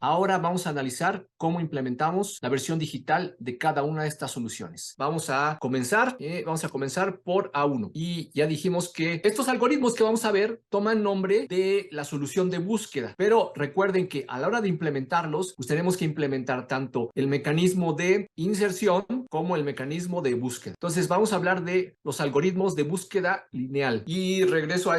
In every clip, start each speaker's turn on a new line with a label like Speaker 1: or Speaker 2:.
Speaker 1: Ahora vamos a analizar cómo implementamos la versión digital de cada una de estas soluciones. Vamos a comenzar por A1. Y ya dijimos que estos algoritmos que vamos a ver toman nombre de la solución de búsqueda, pero recuerden que a la hora de implementarlos, pues tenemos que implementar tanto el mecanismo de inserción como el mecanismo de búsqueda. Entonces vamos a hablar de los algoritmos de búsqueda lineal. Y regreso a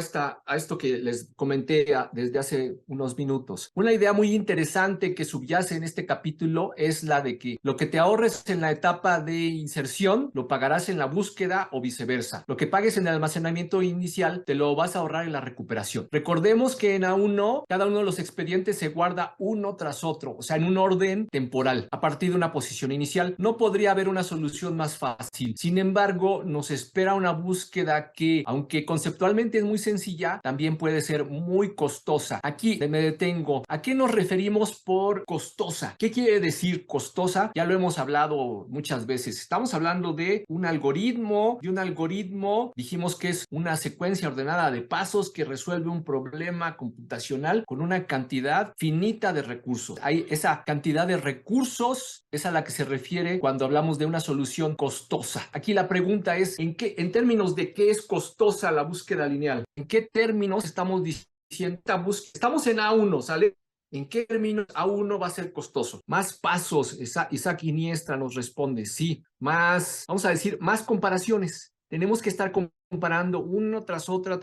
Speaker 1: esto que les comenté desde hace unos minutos. Una idea muy interesante que subyace en este capítulo es la de que lo que te ahorres en la etapa de inserción lo pagarás en la búsqueda o viceversa. Lo que pagues en el almacenamiento inicial te lo vas a ahorrar en la recuperación. Recordemos que en A1 cada uno de los expedientes se guarda uno tras otro, o sea, en un orden temporal, a partir de una posición inicial. No podría haber una solución más fácil. Sin embargo, nos espera una búsqueda que, aunque conceptualmente es muy sencilla, también puede ser muy costosa. Aquí me detengo. ¿A qué nos referimos por costosa? ¿Qué quiere decir costosa? Ya lo hemos hablado muchas veces. Estamos hablando de un algoritmo, dijimos que es una secuencia ordenada de pasos que resuelve un problema computacional con una cantidad finita de recursos. Hay esa cantidad de recursos es a la que se refiere cuando hablamos de una solución costosa. Aquí la pregunta es, en términos de qué es costosa la búsqueda lineal? ¿En qué términos estamos diciendo? Estamos en A1, ¿sale? ¿En qué términos A1 va a ser costoso? Más pasos, Isaac Iniestra nos responde, sí. Más, vamos a decir, más comparaciones. Tenemos que estar comparando uno tras otra.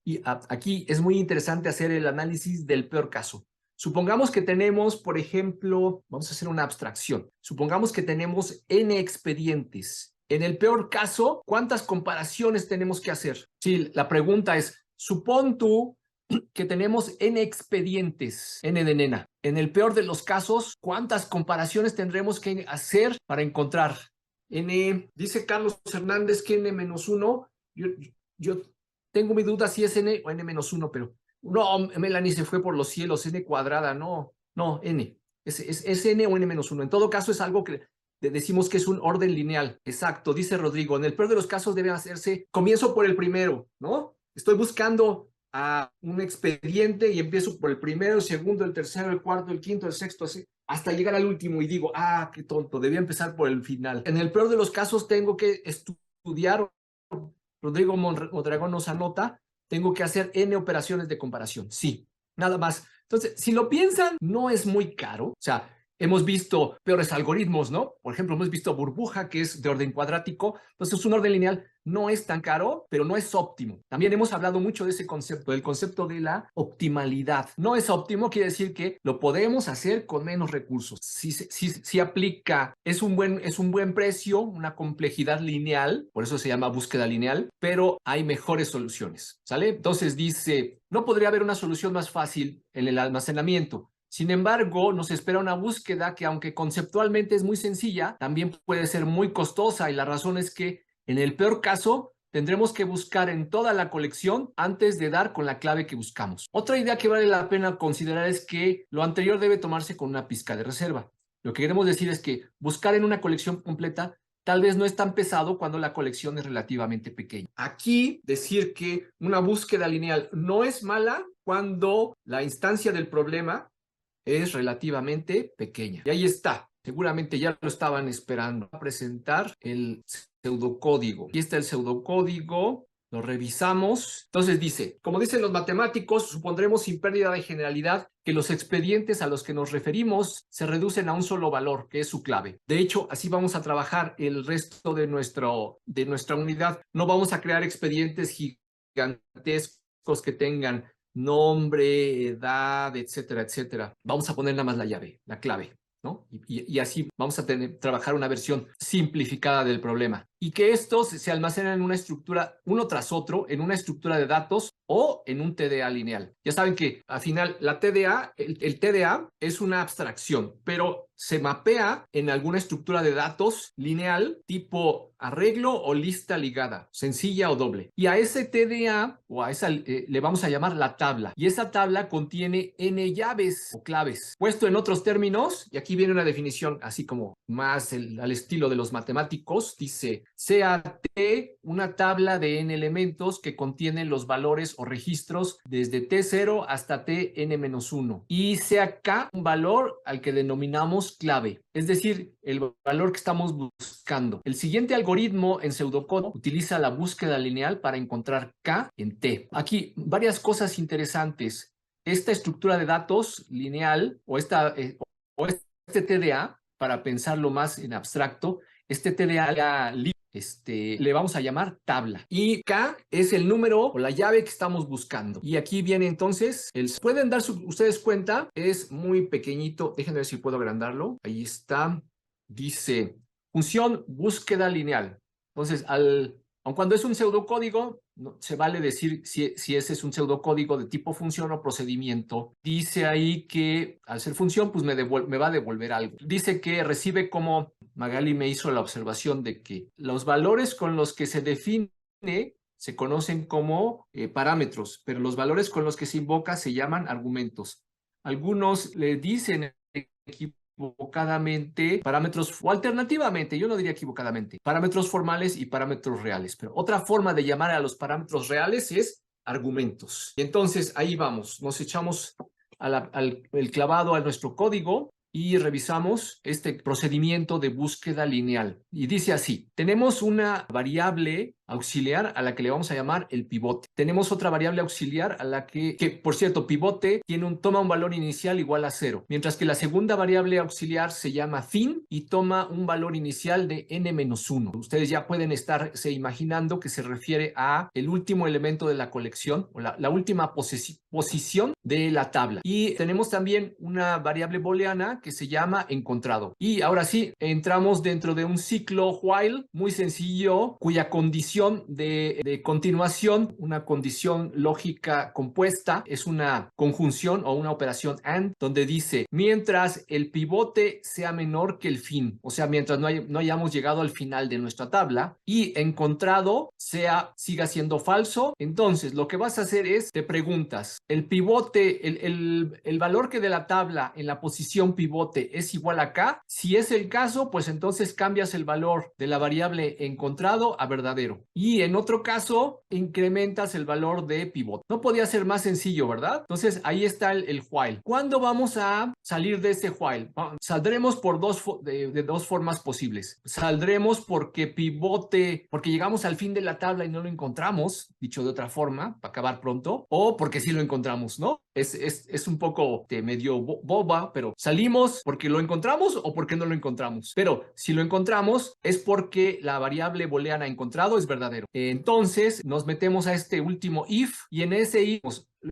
Speaker 1: Y aquí es muy interesante hacer el análisis del peor caso. Supongamos que tenemos, por ejemplo, vamos a hacer una abstracción. Supongamos que tenemos N expedientes. En el peor caso, ¿cuántas comparaciones tenemos que hacer? Sí, la pregunta es, supón tú que tenemos N expedientes, N de nena. En el peor de los casos, ¿cuántas comparaciones tendremos que hacer para encontrar N? Dice Carlos Hernández que N-1. Yo tengo mi duda si es N o N-1, pero no, Melanie se fue por los cielos, N cuadrada, no, N. ¿Es N o N-1? En todo caso es algo que decimos que es un orden lineal. Exacto, dice Rodrigo. En el peor de los casos debe hacerse, comienzo por el primero, ¿no? Estoy buscando a un expediente y empiezo por el primero, el segundo, el tercero, el cuarto, el quinto, el sexto, así, hasta llegar al último y digo, qué tonto, debía empezar por el final. En el peor de los casos tengo que estudiar, Rodrigo Mondragón nos anota, tengo que hacer N operaciones de comparación, sí, nada más. Entonces, si lo piensan, no es muy caro, o sea, hemos visto peores algoritmos, ¿no? Por ejemplo, hemos visto Burbuja, que es de orden cuadrático. Entonces, un orden lineal no es tan caro, pero no es óptimo. También hemos hablado mucho de ese concepto, del concepto de la optimalidad. No es óptimo, quiere decir que lo podemos hacer con menos recursos. Si aplica, es un buen precio, una complejidad lineal, por eso se llama búsqueda lineal, pero hay mejores soluciones, ¿sale? Entonces dice, no podría haber una solución más fácil en el almacenamiento. Sin embargo, nos espera una búsqueda que, aunque conceptualmente es muy sencilla, también puede ser muy costosa, y la razón es que, en el peor caso, tendremos que buscar en toda la colección antes de dar con la clave que buscamos. Otra idea que vale la pena considerar es que lo anterior debe tomarse con una pizca de reserva. Lo que queremos decir es que buscar en una colección completa tal vez no es tan pesado cuando la colección es relativamente pequeña. Aquí decir que una búsqueda lineal no es mala cuando la instancia del problema es relativamente pequeña. Y ahí está. Seguramente ya lo estaban esperando. A presentar el pseudocódigo. Aquí está el pseudocódigo. Lo revisamos. Entonces dice, como dicen los matemáticos, supondremos sin pérdida de generalidad que los expedientes a los que nos referimos se reducen a un solo valor, que es su clave. De hecho, así vamos a trabajar el resto de nuestra unidad. No vamos a crear expedientes gigantescos que tengan nombre, edad, etcétera, etcétera. Vamos a poner nada más la llave, la clave, ¿no? Y así vamos a trabajar una versión simplificada del problema. Y que estos se almacenan en una estructura, uno tras otro, en una estructura de datos o en un TDA lineal. Ya saben que al final la TDA, el TDA es una abstracción, pero se mapea en alguna estructura de datos lineal tipo arreglo o lista ligada, sencilla o doble. Y a ese TDA o a esa le vamos a llamar la tabla. Y esa tabla contiene N llaves o claves. Puesto en otros términos, y aquí viene una definición así como más al estilo de los matemáticos, dice, sea T una tabla de n elementos que contienen los valores o registros desde T0 hasta Tn-1 y sea K un valor al que denominamos clave, es decir, el valor que estamos buscando. El siguiente algoritmo en pseudocódigo utiliza la búsqueda lineal para encontrar K en T. Aquí varias cosas interesantes. Esta estructura de datos lineal o este TDA, para pensarlo más en abstracto, este TDA le vamos a llamar tabla. Y K es el número o la llave que estamos buscando. Y aquí viene entonces, pueden dar ustedes cuenta, es muy pequeñito. Déjenme ver si puedo agrandarlo. Ahí está. Dice, función búsqueda lineal. Entonces, aun cuando es un pseudocódigo, no, se vale decir si ese es un pseudocódigo de tipo función o procedimiento. Dice ahí que al ser función, pues me va a devolver algo. Dice que recibe como Magali me hizo la observación de que los valores con los que se define se conocen como parámetros, pero los valores con los que se invoca se llaman argumentos. Algunos le dicen equivocadamente parámetros, o alternativamente, yo no diría equivocadamente, parámetros formales y parámetros reales, pero otra forma de llamar a los parámetros reales es argumentos. Y entonces ahí vamos, nos echamos el clavado a nuestro código y revisamos este procedimiento de búsqueda lineal. Y dice así, tenemos una variable auxiliar a la que le vamos a llamar el pivote. Tenemos otra variable auxiliar a la que por cierto, pivote toma un valor inicial igual a 0, mientras que la segunda variable auxiliar se llama fin y toma un valor inicial de n-1. Ustedes ya pueden estarse imaginando que se refiere a el último elemento de la colección o la última posición de la tabla. Y tenemos también una variable booleana que se llama encontrado. Y ahora sí, entramos dentro de un ciclo while muy sencillo, cuya condición de continuación, una condición lógica compuesta, es una conjunción o una operación AND, donde dice, mientras el pivote sea menor que el fin, o sea, mientras no hayamos llegado al final de nuestra tabla, y encontrado siga siendo falso, entonces lo que vas a hacer es, te preguntas, el pivote, el valor que de la tabla en la posición pivote es igual a K. Si es el caso, pues entonces cambias el valor de la variable encontrado a verdadero. Y en otro caso, incrementas el valor de pivote. No podía ser más sencillo, ¿verdad? Entonces ahí está el while. ¿Cuándo vamos a salir de este while? Saldremos por de dos formas posibles. Saldremos porque llegamos al fin de la tabla y no lo encontramos, dicho de otra forma, para acabar pronto, o porque sí lo encontramos, ¿no? Es un poco medio boba, pero salimos porque lo encontramos o porque no lo encontramos. Pero si lo encontramos es porque la variable booleana encontrado es verdadero. Entonces nos metemos a este último if y en ese if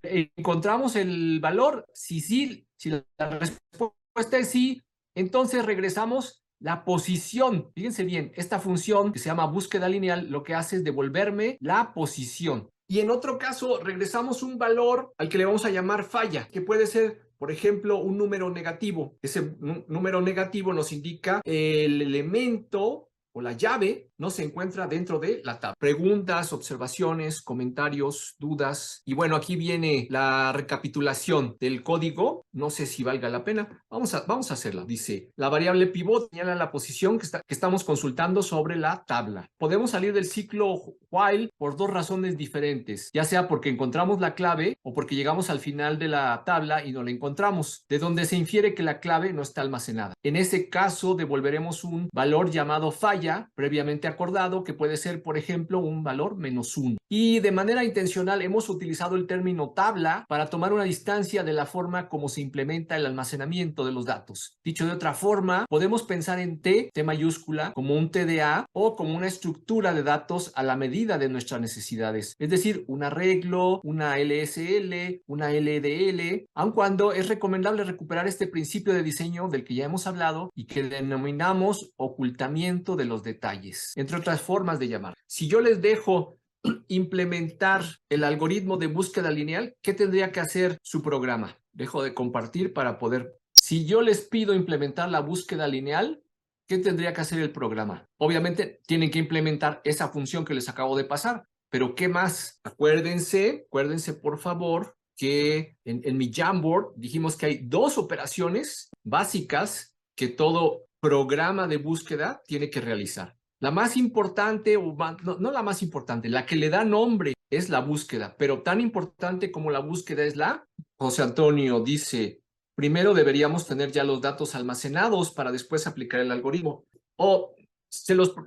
Speaker 1: encontramos el valor. Si la respuesta es sí, entonces regresamos la posición. Fíjense bien, esta función que se llama búsqueda lineal lo que hace es devolverme la posición. Y en otro caso, regresamos un valor al que le vamos a llamar falla, que puede ser, por ejemplo, un número negativo. Ese número negativo nos indica el elemento o la llave no se encuentra dentro de la tabla. Preguntas, observaciones, comentarios, dudas. Y bueno, aquí viene la recapitulación del código. No sé si valga la pena. Vamos a hacerla. Dice, la variable pivot señala la posición que estamos consultando sobre la tabla. Podemos salir del ciclo while por dos razones diferentes, ya sea porque encontramos la clave o porque llegamos al final de la tabla y no la encontramos, de donde se infiere que la clave no está almacenada. En ese caso, devolveremos un valor llamado falla previamente acordado, que puede ser, por ejemplo, un valor -1. Y de manera intencional hemos utilizado el término tabla para tomar una distancia de la forma como se implementa el almacenamiento de los datos. Dicho de otra forma, podemos pensar en T mayúscula, como un TDA o como una estructura de datos a la medida de nuestras necesidades. Es decir, un arreglo, una LSL, una LDL, aun cuando es recomendable recuperar este principio de diseño del que ya hemos hablado y que denominamos ocultamiento de los detalles, entre otras formas de llamar. Si yo les dejo implementar el algoritmo de búsqueda lineal, ¿qué tendría que hacer su programa? Dejo de compartir para poder... Si yo les pido implementar la búsqueda lineal, ¿qué tendría que hacer el programa? Obviamente tienen que implementar esa función que les acabo de pasar, pero ¿qué más? Acuérdense por favor, que en mi Jamboard dijimos que hay dos operaciones básicas que todo programa de búsqueda tiene que realizar. La más importante, o no la más importante, la que le da nombre es la búsqueda, pero tan importante como la búsqueda es la... José Antonio dice, primero deberíamos tener ya los datos almacenados para después aplicar el algoritmo. O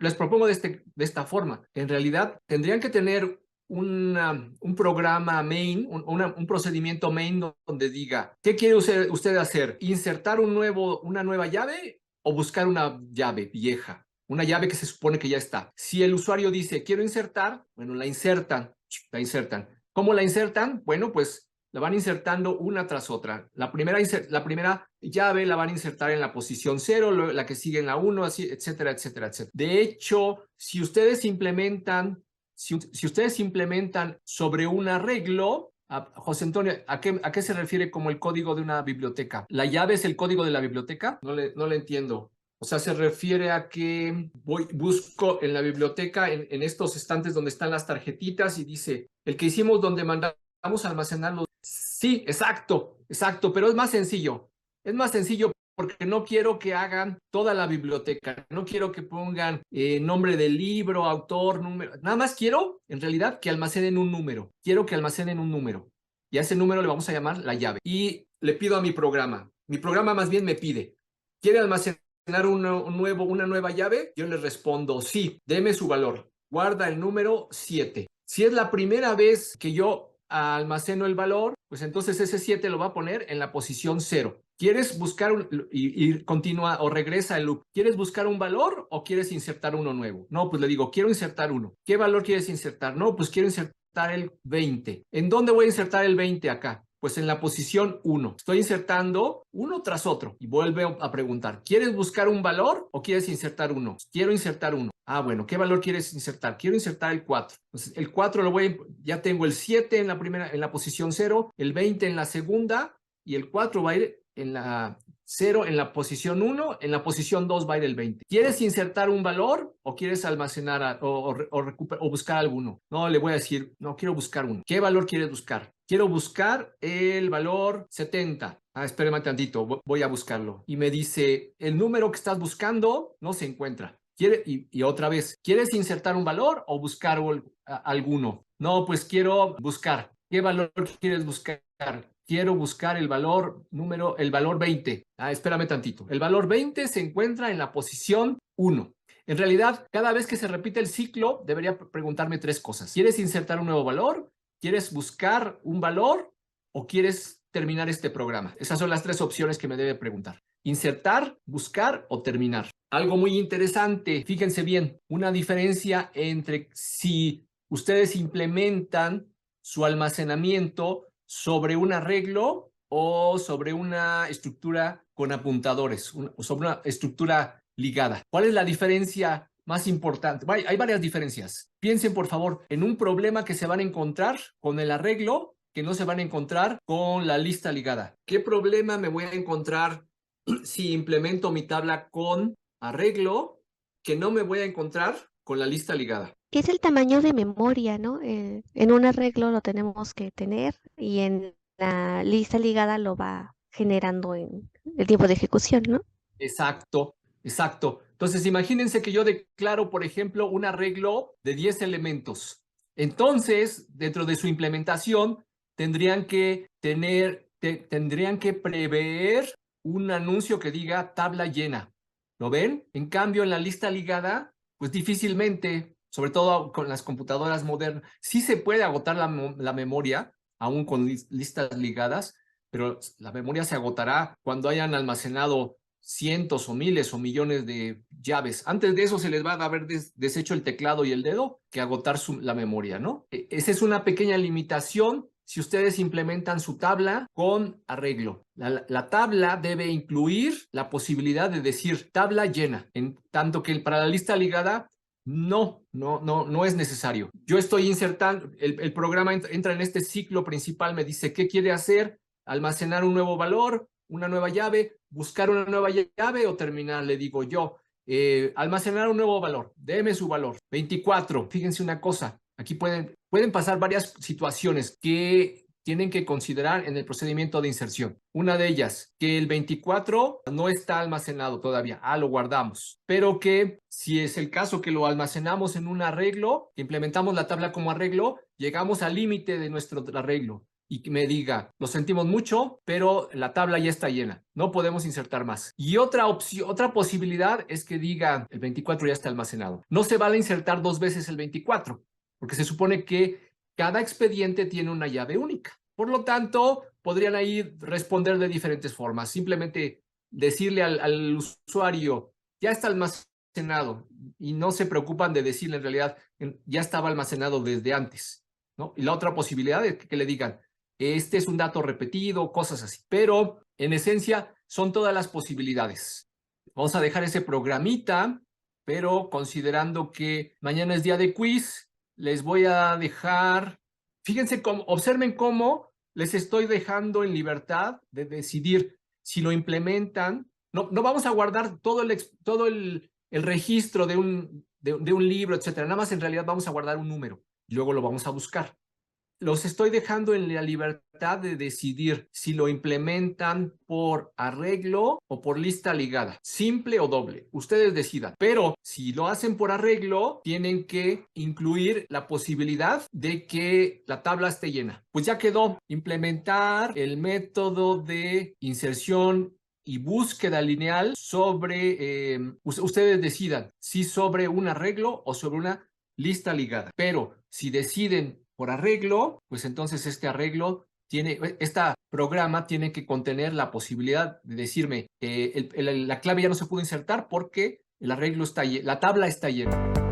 Speaker 1: les propongo de esta forma. En realidad, tendrían que tener un programa main, un procedimiento main donde diga, ¿qué quiere usted hacer? ¿Insertar una nueva llave o buscar una llave vieja? Una llave que se supone que ya está. Si el usuario dice, quiero insertar, bueno, la insertan. ¿Cómo la insertan? Bueno, pues la van insertando una tras otra. La primera llave la van a insertar en la posición 0, la que sigue en la 1, así, etcétera, etcétera, etcétera. De hecho, si ustedes implementan sobre un arreglo, José Antonio, ¿a qué se refiere como el código de una biblioteca? ¿La llave es el código de la biblioteca? No le entiendo. O sea, se refiere a que busco en la biblioteca, en estos estantes donde están las tarjetitas y dice, el que hicimos donde mandamos a almacenar los... Sí, exacto, pero es más sencillo. Es más sencillo porque no quiero que hagan toda la biblioteca, no quiero que pongan nombre del libro, autor, número, nada más quiero, en realidad, que almacenen un número. Quiero que almacenen un número. Y a ese número le vamos a llamar la llave. Y le pido a mi programa más bien me pide, ¿quiere almacenar una nueva llave? Yo le respondo, sí, deme su valor. Guarda el número 7. Si es la primera vez que yo almaceno el valor, pues entonces ese 7 lo va a poner en la posición 0. ¿Quieres buscar y continúa o regresa el loop? ¿Quieres buscar un valor o quieres insertar uno nuevo? No, pues le digo, quiero insertar uno. ¿Qué valor quieres insertar? No, pues quiero insertar el 20. ¿En dónde voy a insertar el 20 acá? Pues en la posición 1. Estoy insertando uno tras otro y vuelve a preguntar, ¿quieres buscar un valor o quieres insertar uno? Quiero insertar uno. Ah, bueno, ¿qué valor quieres insertar? Quiero insertar el 4. Entonces, el 4 ya tengo el 7 en la posición 0, el 20 en la segunda y el 4 va a ir en la 0 en la posición 1, en la posición 2 va a ir el 20. ¿Quieres insertar un valor o quieres almacenar o buscar alguno? No, le voy a decir, no, quiero buscar uno. ¿Qué valor quieres buscar? Quiero buscar el valor 70. Espérame tantito, voy a buscarlo. Y me dice, el número que estás buscando no se encuentra. Y otra vez, ¿quieres insertar un valor o buscar alguno? No, pues quiero buscar. ¿Qué valor quieres buscar? Quiero buscar el valor 20. Espérame tantito. El valor 20 se encuentra en la posición 1. En realidad, cada vez que se repite el ciclo, debería preguntarme 3 cosas. ¿Quieres insertar un nuevo valor? ¿Quieres buscar un valor o quieres terminar este programa? Esas son las 3 opciones que me debe preguntar. Insertar, buscar o terminar. Algo muy interesante, fíjense bien, una diferencia entre si ustedes implementan su almacenamiento sobre un arreglo o sobre una estructura con apuntadores, o sobre una estructura ligada. ¿Cuál es la diferencia más importante? Hay varias diferencias. Piensen, por favor, en un problema que se van a encontrar con el arreglo que no se van a encontrar con la lista ligada. ¿Qué problema me voy a encontrar si implemento mi tabla con arreglo que no me voy a encontrar con la lista ligada?
Speaker 2: Es el tamaño de memoria, ¿no? En un arreglo lo tenemos que tener y en la lista ligada lo va generando en el tiempo de ejecución, ¿no?
Speaker 1: Exacto. Entonces, imagínense que yo declaro, por ejemplo, un arreglo de 10 elementos. Entonces, dentro de su implementación, tendrían que prever un anuncio que diga tabla llena. ¿Lo ven? En cambio, en la lista ligada, pues difícilmente, sobre todo con las computadoras modernas, sí se puede agotar la memoria, aún con listas ligadas, pero la memoria se agotará cuando hayan almacenado cientos o miles o millones de llaves. Antes de eso se les va a haber deshecho el teclado y el dedo que agotar la memoria, ¿no? Esa es una pequeña limitación si ustedes implementan su tabla con arreglo. La tabla debe incluir la posibilidad de decir tabla llena, en tanto que para la lista ligada no es necesario. Yo estoy insertando, el programa entra en este ciclo principal, me dice qué quiere hacer, almacenar un nuevo valor, una nueva llave, buscar una nueva llave o terminar, le digo yo. Almacenar un nuevo valor, déme su valor. 24, fíjense una cosa, aquí pueden pasar varias situaciones que tienen que considerar en el procedimiento de inserción. Una de ellas, que el 24 no está almacenado todavía, lo guardamos, pero que si es el caso que lo almacenamos en un arreglo, implementamos la tabla como arreglo, llegamos al límite de nuestro arreglo y que me diga, lo sentimos mucho, pero la tabla ya está llena, no podemos insertar más. Y otra opción, otra posibilidad es que diga, el 24 ya está almacenado. No se vale insertar 2 veces el 24, porque se supone que cada expediente tiene una llave única. Por lo tanto, podrían ahí responder de diferentes formas. Simplemente decirle al usuario, ya está almacenado, y no se preocupan de decirle en realidad, ya estaba almacenado desde antes, ¿no? Y la otra posibilidad es que le digan, este es un dato repetido, cosas así. Pero en esencia son todas las posibilidades. Vamos a dejar ese programita, pero considerando que mañana es día de quiz, les voy a dejar, fíjense cómo, observen cómo les estoy dejando en libertad de decidir si lo implementan. No vamos a guardar todo el registro de un libro, etcétera. Nada más en realidad vamos a guardar un número y luego lo vamos a buscar. Los estoy dejando en la libertad de decidir si lo implementan por arreglo o por lista ligada, simple o doble. Ustedes decidan. Pero si lo hacen por arreglo, tienen que incluir la posibilidad de que la tabla esté llena. Pues ya quedó. Implementar el método de inserción y búsqueda lineal sobre, ustedes decidan si sobre un arreglo o sobre una lista ligada. Pero si deciden por arreglo, pues entonces este programa tiene que contener la posibilidad de decirme, la clave ya no se pudo insertar porque el arreglo está, la tabla está llena.